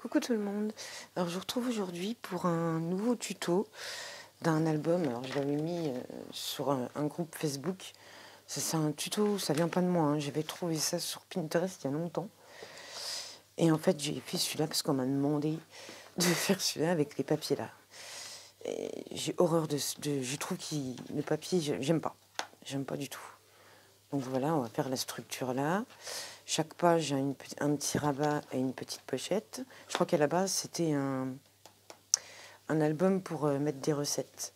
Coucou tout le monde. Alors je vous retrouve aujourd'hui pour un nouveau tuto d'un album. Alors je l'avais mis sur un groupe Facebook. Ça, c'est un tuto, ça vient pas de moi, hein. J'avais trouvé ça sur Pinterest il y a longtemps. Et en fait j'ai fait celui-là parce qu'on m'a demandé de faire celui-là avec les papiers là. Et j'ai horreur je trouve que le papier, j'aime pas. J'aime pas du tout. Donc voilà, on va faire la structure là. Chaque page a un petit rabat et une petite pochette. Je crois qu'à la base, c'était un album pour mettre des recettes.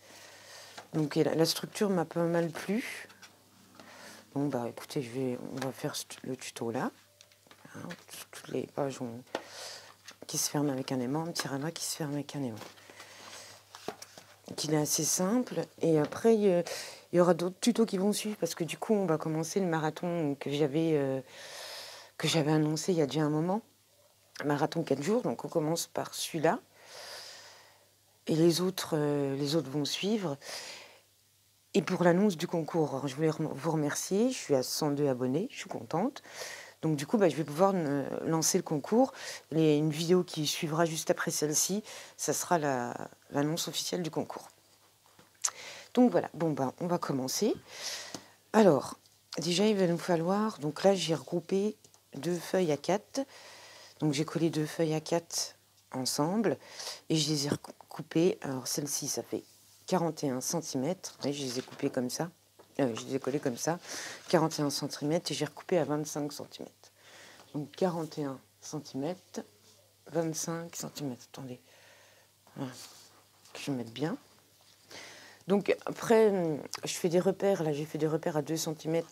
Donc la structure m'a pas mal plu. Bon, bah écoutez, on va faire le tuto là. Hein, toutes les pages qui se ferment avec un aimant, un petit rabat qui se ferme avec un aimant. Donc il est assez simple. Et après, il y aura d'autres tutos qui vont suivre parce que du coup, on va commencer le marathon que j'avais annoncé il y a déjà un moment. Marathon 4 jours, donc on commence par celui-là. Et les autres vont suivre. Et pour l'annonce du concours, alors je voulais vous remercier. Je suis à 102 abonnés, je suis contente. Donc du coup, je vais pouvoir lancer le concours. Une vidéo qui suivra juste après celle-ci, ça sera l'annonce officielle du concours. Donc voilà, bon on va commencer. Alors, déjà il va nous falloir, donc là j'ai regroupé 2 feuilles A4. Donc j'ai collé 2 feuilles A4 ensemble et je les ai recoupées. Alors celle-ci, ça fait 41 cm. Et je les ai coupées comme ça. Je les ai collées comme ça. 41 cm et j'ai recoupé à 25 cm. Donc 41 cm, 25 cm. Attendez. Voilà. Que je mette bien. Donc après, je fais des repères. Là, j'ai fait des repères à 2 cm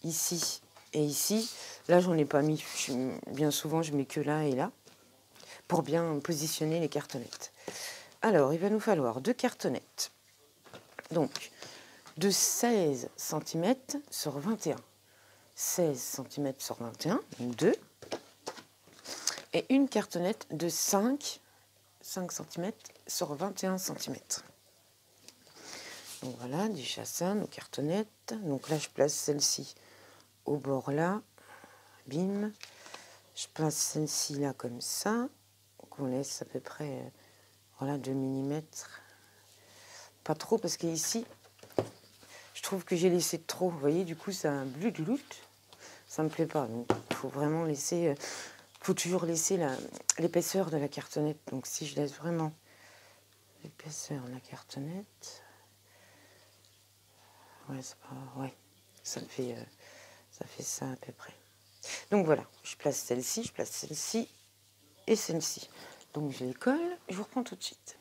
ici et ici. Là, j'en ai pas mis. Bien souvent, je mets que là et là pour bien positionner les cartonnettes. Alors, il va nous falloir 2 cartonnettes. Donc, de 16 cm sur 21. 16 cm sur 21, donc 2. Et une cartonnette de 5 cm sur 21 cm. Donc voilà, déjà ça, nos cartonnettes. Donc là, je place celle-ci au bord là. Bim. Je place celle-ci là comme ça. Donc on laisse à peu près voilà, 2 mm. Pas trop parce qu'ici, je trouve que j'ai laissé trop. Vous voyez, du coup, ça a un blut. Ça me plaît pas. Donc, il faut vraiment laisser... faut toujours laisser l'épaisseur de la cartonnette. Donc, si je laisse vraiment l'épaisseur de la cartonnette... Ouais, c'est pas... Ouais, ça fait ça à peu près. Donc, voilà. Je place celle-ci et celle-ci. Donc, je les colle. Je vous reprends tout de suite.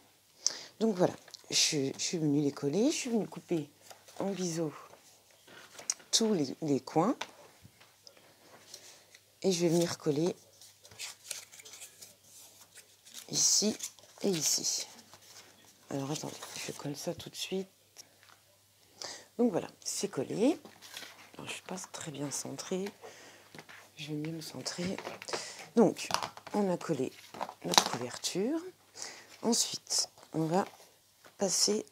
Donc, voilà. Je suis venue les coller. Je suis venue couper en biseau tous les coins. Et je vais venir coller ici et ici. Alors attendez, je colle ça tout de suite. Donc voilà, c'est collé. Alors, je ne suis pas très bien centrée. Je vais mieux me centrer. Donc, on a collé notre couverture. Ensuite, on va passer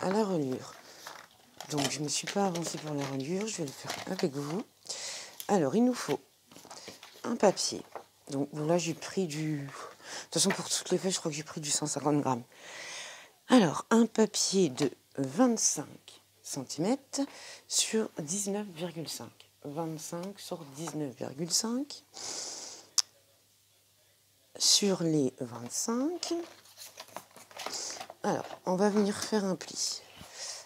à la reliure. Donc, je ne me suis pas avancée pour la reliure. Je vais le faire avec vous. Alors, il nous faut un papier. Donc, bon, là, j'ai pris du... De toute façon, pour toutes les feuilles, je crois que j'ai pris du 150 grammes. Alors, un papier de 25 cm sur 19,5. 25 sur 19,5. Sur les 25. Alors, on va venir faire un pli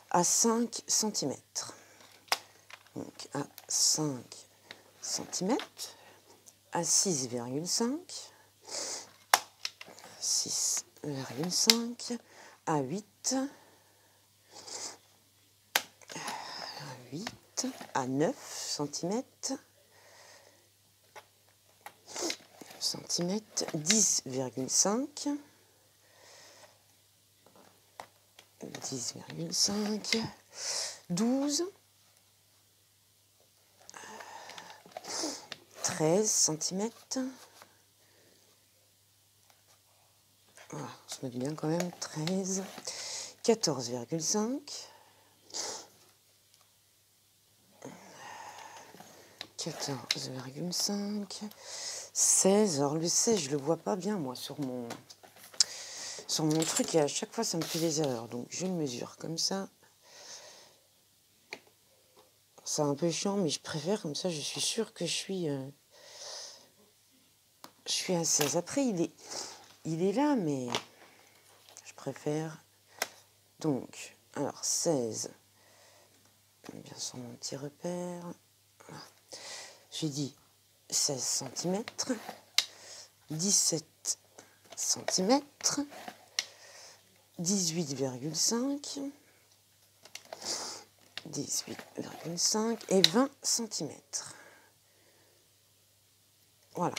à 5 cm. Donc, à 5 cm. À 6,5. 6,5. À 8. À 9 cm, 10,5, 12, 13 cm, voilà, on se met bien quand même, 13, 14,5, 14,5, 16. Alors le 16, je le vois pas bien, moi, sur mon truc. Et à chaque fois, ça me fait des erreurs. Donc, je le mesure comme ça. C'est un peu chiant, mais je préfère. Comme ça, je suis sûre que je suis à 16. Après, il est là, mais je préfère. Donc, alors 16. Bien sur mon petit repère. Voilà. J'ai dit 16 cm, 17 cm, 18,5, 18,5 et 20 cm. Voilà.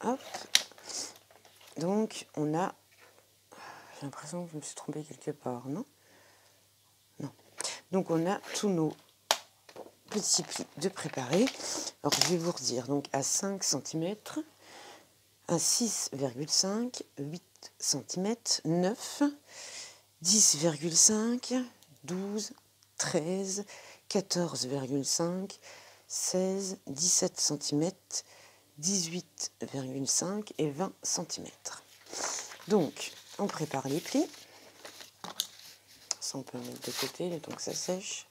Hop. Donc, on a... J'ai l'impression que je me suis trompée quelque part, non? Non. Donc, on a tous nos petits plis de préparer. Alors, je vais vous redire. Donc, à 5 cm, à 6,5, 8 cm, 9, 10,5, 12, 13, 14,5, 16, 17 cm, 18,5 et 20 cm. Donc, on prépare les plis. Ça, on peut le mettre de côté le temps que ça sèche.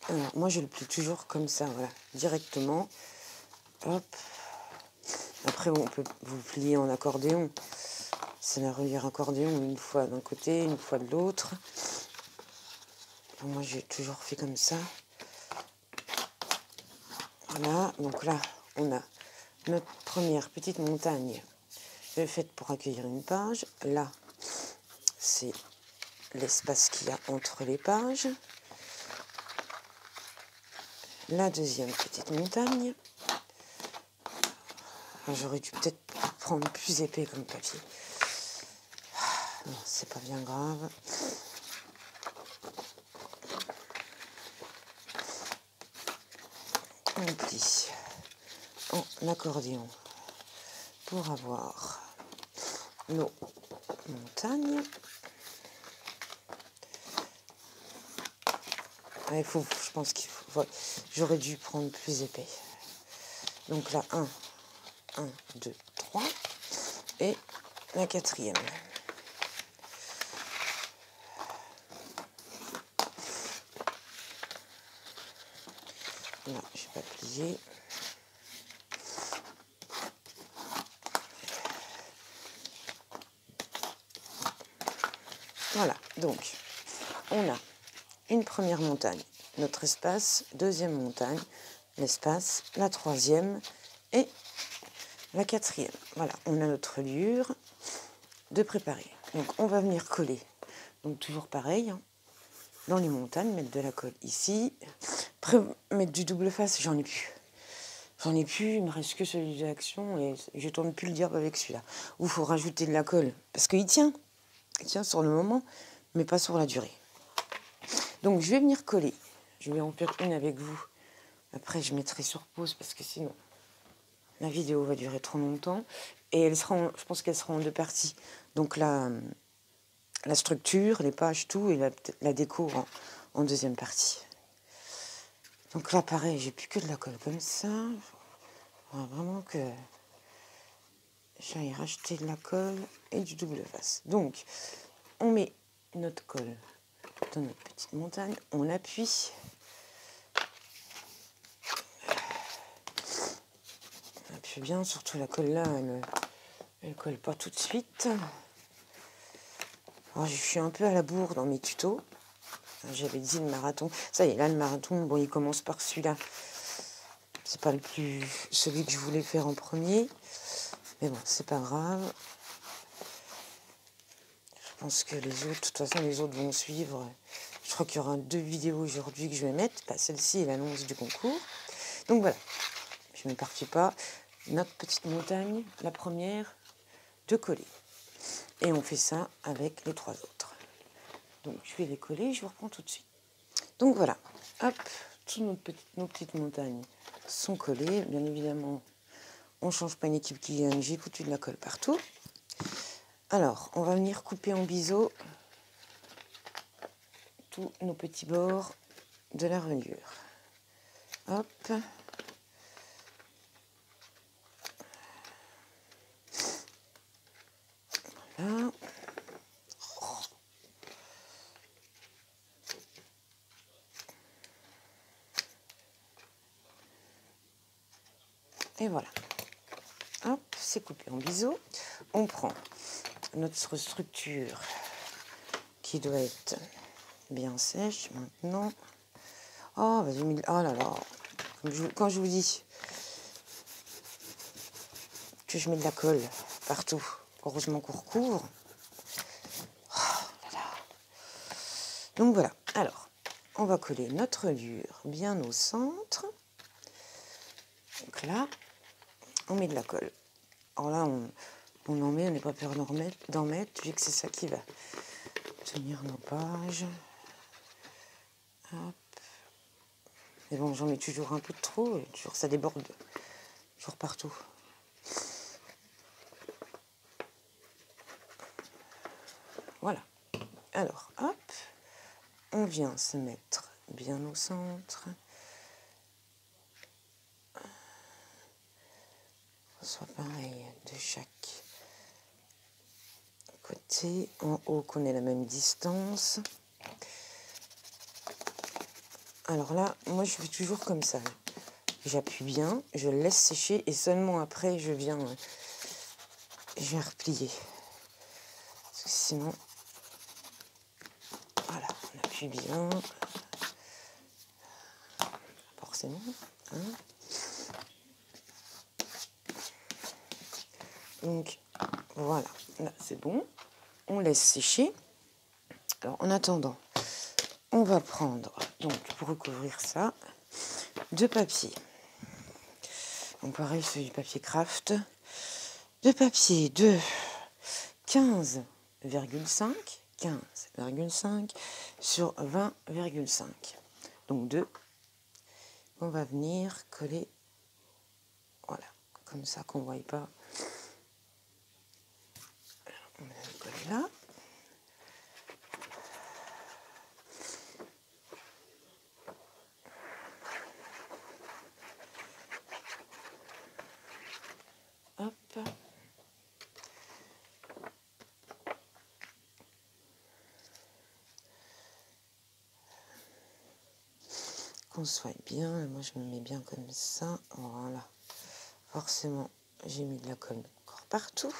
Alors, moi, je le plie toujours comme ça, voilà, directement. Hop. Après, on peut vous plier en accordéon. C'est la reliure accordéon, une fois d'un côté, une fois de l'autre. Moi, j'ai toujours fait comme ça. Voilà, donc là, on a notre première petite montagne faite pour accueillir une page. Là, c'est l'espace qu'il y a entre les pages. La deuxième petite montagne. J'aurais dû peut-être prendre plus épais comme papier. Non, c'est pas bien grave. On plie en accordéon pour avoir nos montagnes. Je pense qu'il faut... J'aurais dû prendre plus épais. Donc là, 1, 2, 3. Et la quatrième. Là, je n'ai pas plié. Voilà, donc, on a une première montagne, notre espace, deuxième montagne, l'espace, la troisième et la quatrième. Voilà, on a notre reliure de préparer. Donc, on va venir coller. Donc, toujours pareil, hein, dans les montagnes, mettre de la colle ici. Après, mettre du double face, j'en ai plus. J'en ai plus, il me reste que celui de l'action et je tourne plus le diable avec celui-là. Où il faut rajouter de la colle. Parce qu'il tient. Il tient sur le moment, mais pas sur la durée. Donc, je vais venir coller. Je vais en faire une avec vous. Après, je mettrai sur pause parce que sinon, la vidéo va durer trop longtemps. Et elle sera je pense qu'elle sera en deux parties. Donc, la structure, les pages, tout, et la déco en deuxième partie. Donc là, pareil, j'ai plus que de la colle comme ça. Il faudra vraiment que j'aille racheter de la colle et du double face. Donc, on met notre colle dans notre petite montagne, on appuie. On appuie bien, surtout la colle là, elle colle pas tout de suite. Alors, je suis un peu à la bourre dans mes tutos. J'avais dit le marathon. Ça y est, là, le marathon, bon, il commence par celui-là. C'est pas celui que je voulais faire en premier. Mais bon, c'est pas grave. Je pense que les autres, de toute façon, les autres vont suivre. Je crois qu'il y aura 2 vidéos aujourd'hui que je vais mettre. Pas celle-ci et l'annonce du concours. Donc voilà, je ne m'éparpille pas. Notre petite montagne, la première, de coller. Et on fait ça avec les 3 autres. Donc je vais les coller et je vous reprends tout de suite. Donc voilà, hop, toutes nos petites montagnes sont collées. Bien évidemment, on ne change pas une équipe qui gagne. J'ai foutu de la colle partout. Alors, on va venir couper en biseau tous nos petits bords de la reliure. Hop. Voilà. Et voilà. Hop, c'est coupé en biseau. On prend notre structure qui doit être bien sèche maintenant. Oh, j'ai mis... Oh là là. Quand je vous dis que je mets de la colle partout, heureusement qu'on recouvre. Oh là là. Donc voilà. Alors, on va coller notre lure bien au centre. Donc là, on met de la colle. Alors là, on en met, on n'est pas peur d'en mettre, vu que c'est ça qui va tenir nos pages. Hop. Mais bon, j'en mets toujours un peu de trop, et toujours ça déborde, toujours partout. Voilà. Alors, hop, on vient se mettre bien au centre. Soit pareil de chaque côté. En haut, qu'on ait la même distance. Alors là, moi, je fais toujours comme ça. J'appuie bien, je laisse sécher et seulement après, je viens replier. Parce que sinon, voilà, on appuie bien. Forcément. Hein. Donc, voilà, là, c'est bon. On laisse sécher. Alors, en attendant, on va prendre, donc, pour recouvrir ça, 2 papiers. Donc, pareil, c'est du papier craft. 2 papiers de 15,5 sur 20,5. Donc 2. On va venir coller, voilà, comme ça qu'on ne voit pas. On va le coller là. Hop. Qu'on soit bien, moi je me mets bien comme ça, voilà. Forcément, j'ai mis de la colle encore partout.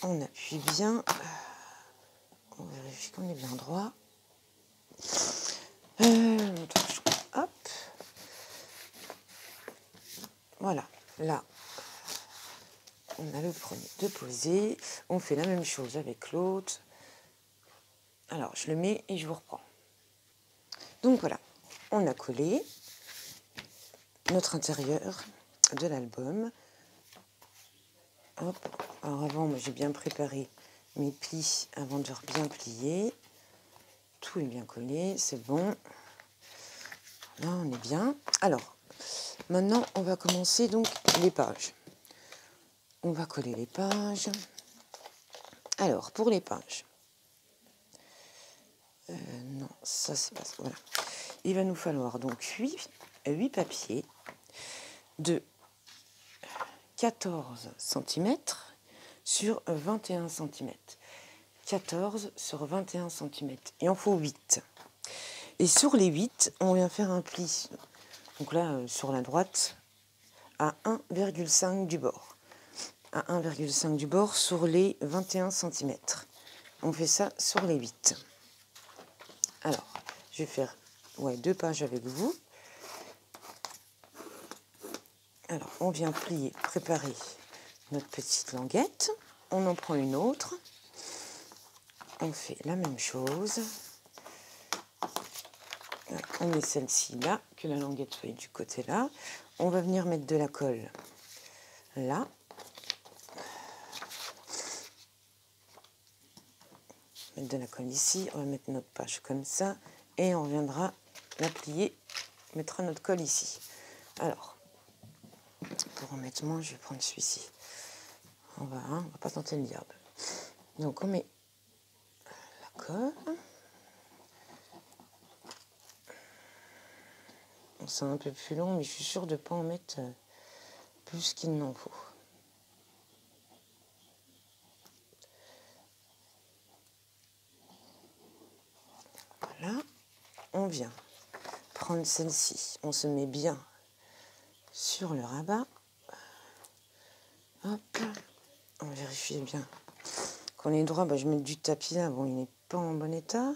On appuie bien, on vérifie qu'on est bien droit. Hop. Voilà, là, on a le premier de poser. On fait la même chose avec l'autre. Alors, je le mets et je vous reprends. Donc voilà, on a collé notre intérieur de l'album. Hop. Alors avant, moi, j'ai bien préparé mes plis avant de bien plier. Tout est bien collé, c'est bon. Là, on est bien. Alors, maintenant, on va commencer donc les pages. On va coller les pages. Alors, pour les pages, non, ça c'est pas ça. Voilà. Il va nous falloir donc 8 papiers de 14 cm sur 21 cm. 14 sur 21 cm. Il en faut 8. Et sur les 8, on vient faire un pli. Donc là, sur la droite, à 1,5 du bord. À 1,5 du bord sur les 21 cm. On fait ça sur les 8. Alors, je vais faire 2 pages avec vous. Alors, on vient plier, préparer notre petite languette. On en prend une autre. On fait la même chose. On met celle-ci là, que la languette soit du côté là. On va venir mettre de la colle là. Mettre de la colle ici. On va mettre notre page comme ça. Et on viendra la plier. On mettra notre colle ici. Alors, pour en mettre moins, je vais prendre celui-ci. On va pas tenter le diable. Donc on met la colle. C'est un peu plus long, mais je suis sûre de ne pas en mettre plus qu'il n'en faut. Voilà. On vient prendre celle-ci. On se met bien sur le rabat. Hop. On vérifie bien qu'on est droit. Je mets du tapis là. Bon, il n'est pas en bon état.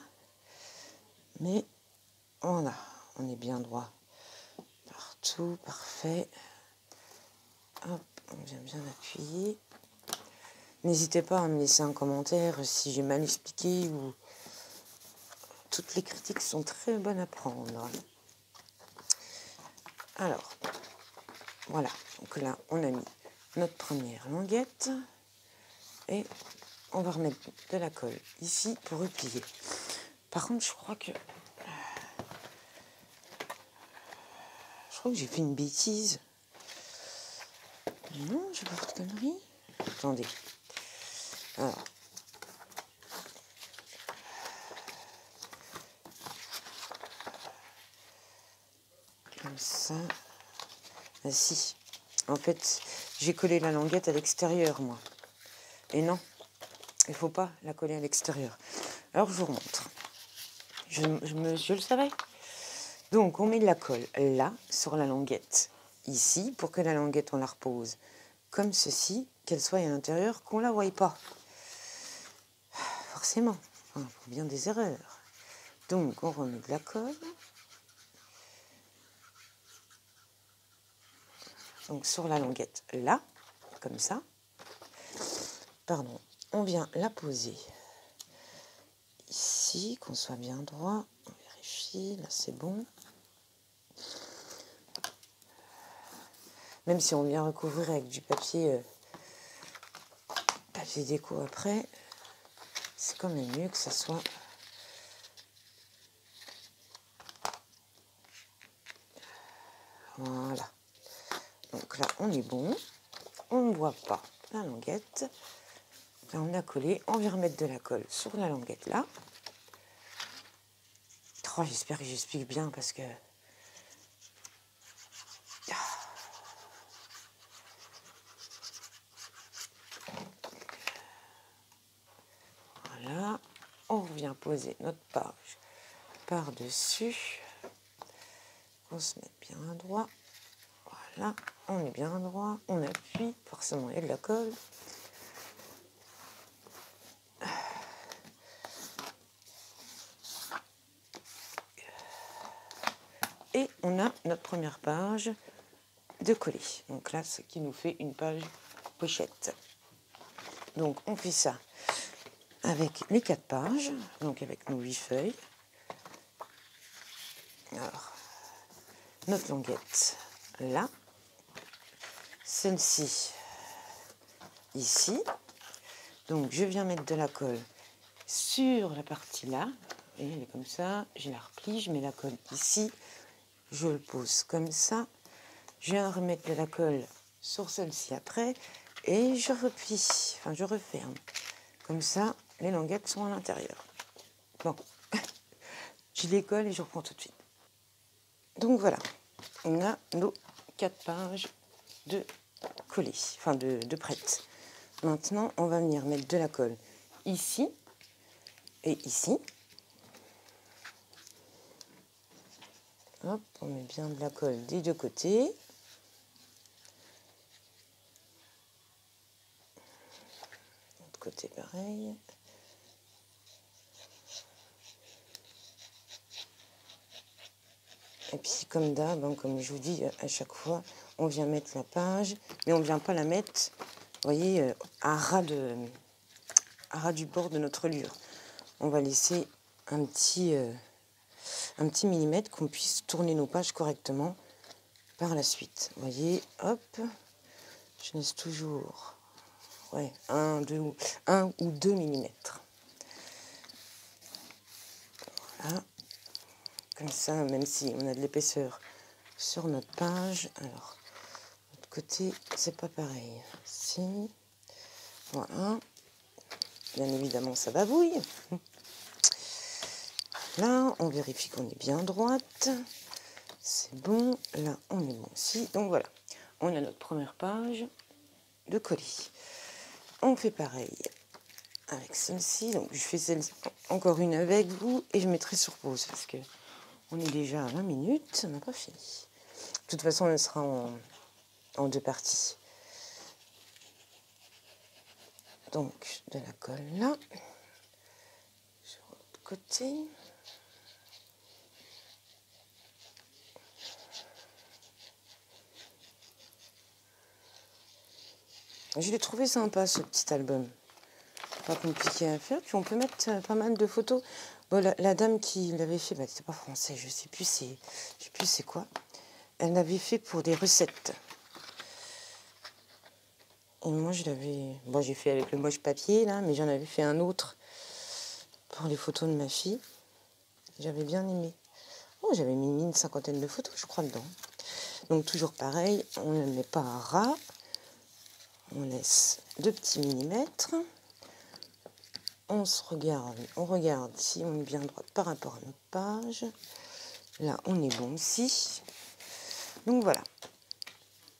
Mais voilà, on est bien droit. Partout, parfait. Hop, on vient bien appuyer. N'hésitez pas à me laisser un commentaire si j'ai mal expliqué ou... Toutes les critiques sont très bonnes à prendre. Alors, voilà. Donc là, on a mis notre première languette. Et on va remettre de la colle ici pour replier. Par contre, je crois que j'ai fait une bêtise. Non, j'ai pas fait de conneries. Attendez. Alors. Comme ça. Ah si. En fait, j'ai collé la languette à l'extérieur, moi. Et non, il ne faut pas la coller à l'extérieur. Alors, je vous remontre. Je le savais. Donc, on met de la colle là, sur la languette. Ici, pour que la languette, on la repose comme ceci, qu'elle soit à l'intérieur, qu'on ne la voie pas. Forcément, pour bien des erreurs. Donc, on remet de la colle. Donc, sur la languette, là, comme ça. Pardon, on vient la poser ici, qu'on soit bien droit. On vérifie, là, c'est bon. Même si on vient recouvrir avec du papier déco après, c'est quand même mieux que ça soit... Voilà. Donc là, on est bon. On ne voit pas la languette. Là, on a collé. On vient remettre de la colle sur la languette là. Oh, j'espère que j'explique bien parce que... Voilà. On vient poser notre page par-dessus. On se met bien droit. Voilà. On est bien droit. On appuie. Forcément, il y a de la colle. Et on a notre première page de coller. Donc là, ce qui nous fait une page pochette. Donc on fait ça avec les 4 pages, donc avec nos 8 feuilles. Alors, notre languette là, celle-ci ici. Donc je viens mettre de la colle sur la partie là, et elle est comme ça, je la replie, je mets la colle ici, je le pose comme ça, je viens remettre de la colle sur celle-ci après, et je replie, enfin je referme. Comme ça, les languettes sont à l'intérieur. Bon, je les colle et je reprends tout de suite. Donc voilà, on a nos 4 pages de collées, enfin de prêtes. Maintenant, on va venir mettre de la colle ici et ici. Hop, on met bien de la colle des 2 côtés. L'autre côté pareil. Et puis comme d'hab, hein, comme je vous dis à chaque fois, on vient mettre la page, mais on ne vient pas la mettre, vous voyez, à ras du bord de notre lure. On va laisser un petit millimètre qu'on puisse tourner nos pages correctement par la suite. Vous voyez, hop, je laisse toujours 1 ou 2 millimètres. Voilà. Comme ça, même si on a de l'épaisseur sur notre page, alors, de l'autre côté, c'est pas pareil. Si, voilà. Bien évidemment, ça babouille. Là, on vérifie qu'on est bien droite. C'est bon. Là, on est bon aussi. Donc voilà, on a notre première page de colis. On fait pareil avec celle-ci. Donc je fais encore une avec vous et je mettrai sur pause parce que on est déjà à 20 minutes, on n'a pas fini. De toute façon, elle sera en deux parties. Donc de la colle là, sur l'autre côté. Je l'ai trouvé sympa ce petit album. Pas compliqué à faire. Puis on peut mettre pas mal de photos. Bon, la dame qui l'avait fait, bah, c'était pas français, je sais plus c'est quoi. Elle l'avait fait pour des recettes. Et moi je l'avais. Bon, j'ai fait avec le moche papier là, mais j'en avais fait un autre pour les photos de ma fille. J'avais bien aimé. Oh, j'avais mis une cinquantaine de photos, je crois, dedans. Donc toujours pareil, on ne met pas à ras. On laisse 2 petits millimètres. On regarde si on est bien droite par rapport à notre page. Là, on est bon aussi. Donc voilà.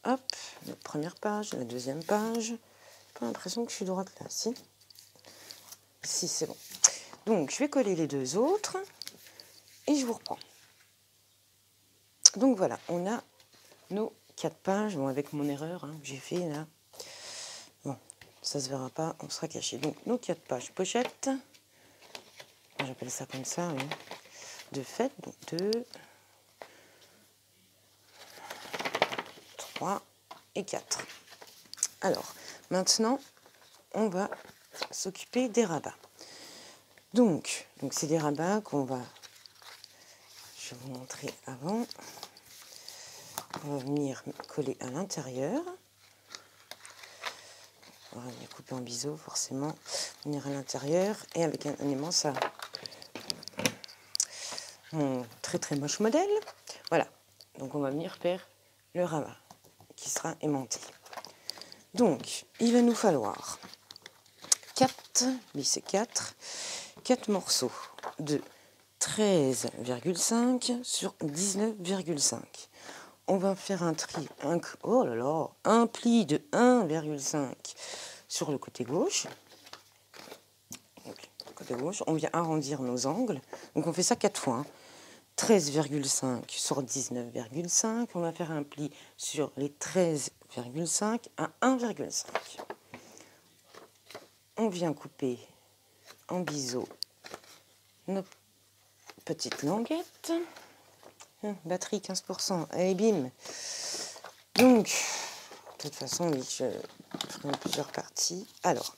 Hop, la première page, la deuxième page. Pas l'impression que je suis droite là, si. Si, c'est bon. Donc, je vais coller les deux autres et je vous reprends. Donc voilà, on a nos 4 pages. Bon, avec mon erreur que j'ai fait là. Bon, ça se verra pas, on sera caché. Donc, nos 4 pages pochette. J'appelle ça comme ça, oui. De fait, donc 2, 3 et 4. Alors, maintenant, on va s'occuper des rabats. Donc c'est des rabats qu'on va, je vais vous montrer avant. On va venir coller à l'intérieur. On va venir couper en biseau, forcément. Venir à l'intérieur et avec un aimant, ça. Mon très très moche modèle. Voilà. Donc on va venir faire le rabat qui sera aimanté. Donc il va nous falloir 4 morceaux de 13,5 sur 19,5. On va faire un pli de 1,5 sur le côté gauche. Donc, côté gauche, on vient arrondir nos angles. Donc on fait ça 4 fois. 13,5 sur 19,5. On va faire un pli sur les 13,5 à 1,5. On vient couper en biseau nos petites languettes. Batterie 15%. Allez, bim. Donc, de toute façon, oui, je ferai en plusieurs parties. Alors,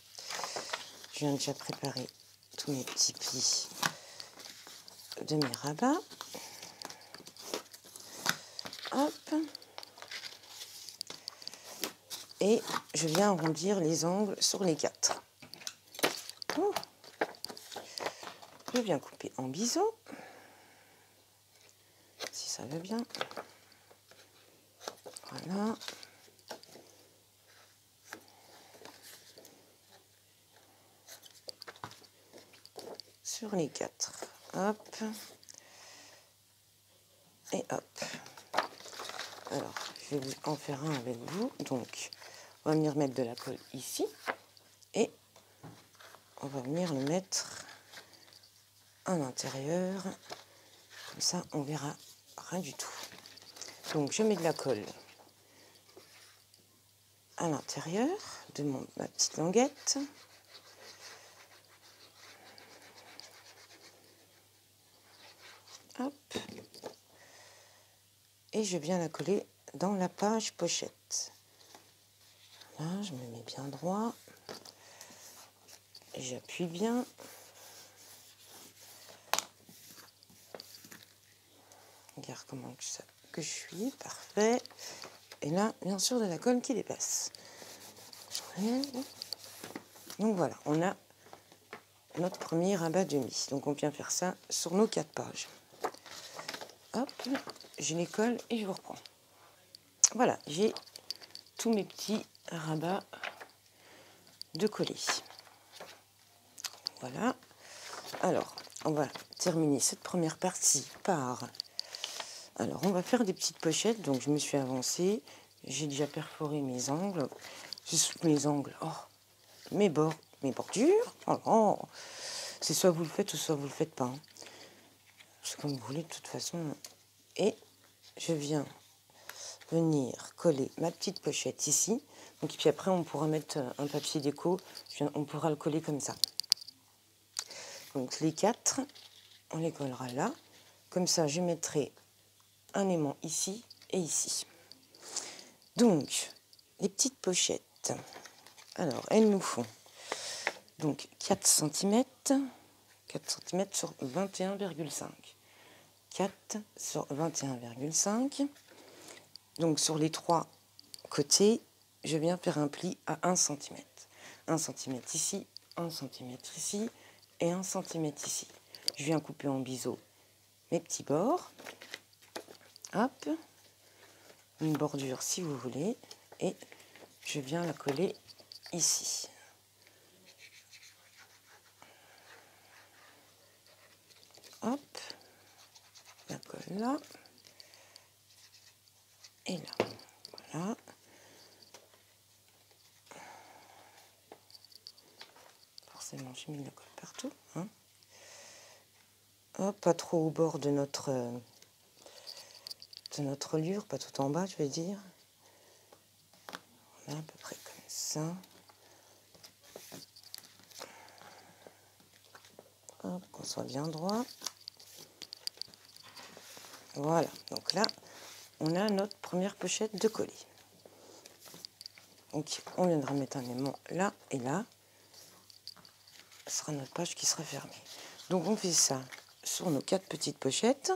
je viens déjà préparer tous mes petits plis de mes rabats. Hop. Et je viens arrondir les angles sur les 4. Je viens couper en biseau. Si ça va bien. Voilà. Sur les 4. Hop. Et hop. Alors, je vais en faire un avec vous. Donc, on va venir mettre de la colle ici. Et on va venir le mettre à l'intérieur. Comme ça, on verra rien du tout. Donc, je mets de la colle à l'intérieur de ma petite languette. Hop. Et je viens la coller dans la page pochette. Là, je me mets bien droit. J'appuie bien. Regarde comment que je suis. Parfait. Et là, bien sûr, de la colle qui dépasse. Donc voilà, on a notre premier rabat demi. Donc on vient faire ça sur nos 4 pages. Hop, je les colle et je vous reprends. Voilà, j'ai tous mes petits rabats de coller. Voilà. Alors, on va terminer cette première partie par... Alors, on va faire des petites pochettes. Donc, je me suis avancée. J'ai déjà perforé mes angles. Mes angles. Oh, mes bords. mes bordures. Alors, c'est soit vous le faites ou soit vous le faites pas. Hein. C'est comme vous voulez de toute façon. Et je viens venir coller ma petite pochette ici. Donc, et puis après, on pourra mettre un papier déco. On pourra le coller comme ça. Donc, les 4, on les collera là. Comme ça, je mettrai un aimant ici et ici. Donc, les petites pochettes. Alors, elles nous font donc 4 cm. 4 cm sur 21,5. 4 sur 21,5. Donc, sur les 3 côtés, je viens faire un pli à 1 cm. 1 cm ici, 1 cm ici et 1 cm ici. Je viens couper en biseau mes petits bords. Hop. Une bordure si vous voulez. Et je viens la coller ici. Hop. La colle là. Et là. Voilà. Forcément, j'ai mis de la colle partout. Hein. Hop, pas trop au bord de notre lure, pas tout en bas, je vais dire. Voilà, à peu près comme ça. Hop, qu'on soit bien droit. Voilà, donc là, on a notre première pochette de colis. Donc, on viendra mettre un aimant là et là. Ce sera notre page qui sera fermée. Donc, on fait ça sur nos 4 petites pochettes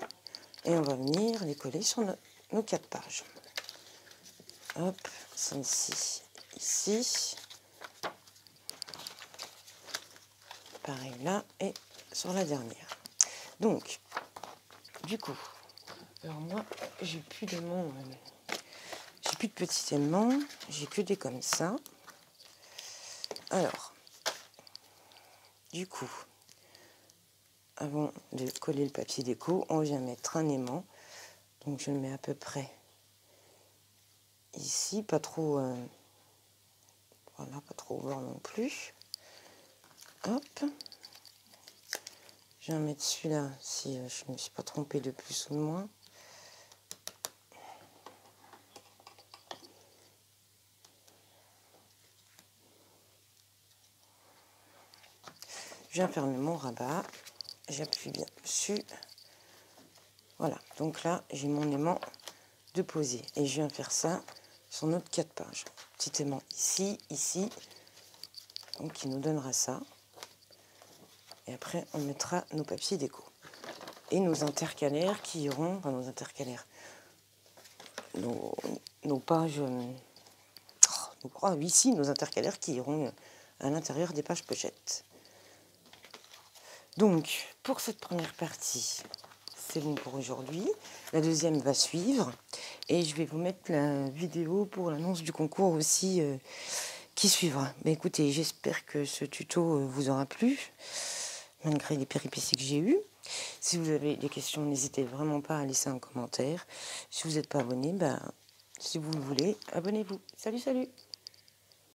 et on va venir les coller sur nos 4 pages. Hop, celle-ci, ici. Pareil là et sur la dernière. Donc, du coup, alors moi, j'ai plus d'aimants. J'ai plus de petits aimants, j'ai que des comme ça. Alors, du coup, avant de coller le papier déco, on vient mettre un aimant. Donc je le mets à peu près ici, pas trop, voilà, pas trop au bord non plus. Hop. Je vais mettre celui-là si je ne me suis pas trompée de plus ou de moins. Je viens fermer mon rabat, j'appuie bien dessus. Voilà, donc là j'ai mon aimant de poser et je viens faire ça sur notre 4 pages. Petit aimant ici, ici, donc qui nous donnera ça. Et après on mettra nos papiers déco et nos intercalaires qui iront, enfin nos intercalaires, nos pages, ici nos intercalaires qui iront à l'intérieur des pages pochettes. Donc, pour cette première partie, c'est bon pour aujourd'hui. La deuxième va suivre. Et je vais vous mettre la vidéo pour l'annonce du concours aussi qui suivra. Mais écoutez, j'espère que ce tuto vous aura plu, malgré les péripéties que j'ai eues. Si vous avez des questions, n'hésitez vraiment pas à laisser un commentaire. Si vous n'êtes pas abonné, si vous le voulez, abonnez-vous. Salut, salut!